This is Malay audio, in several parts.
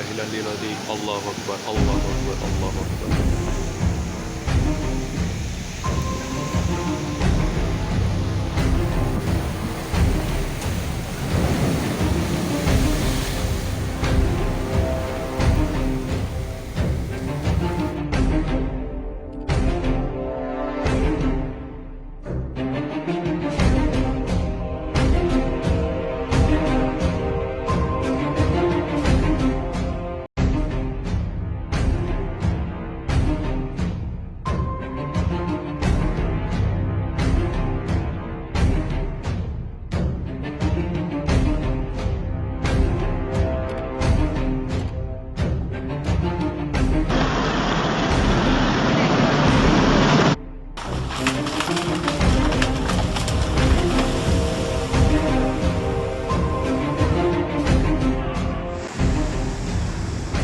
billahi al-aliyyil azim. Allahu akbar, Allahu akbar, Allahu akbar.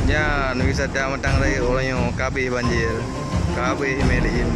Ya, wisata Matang Raya orang yang kabeh banjir. Kabeh melein.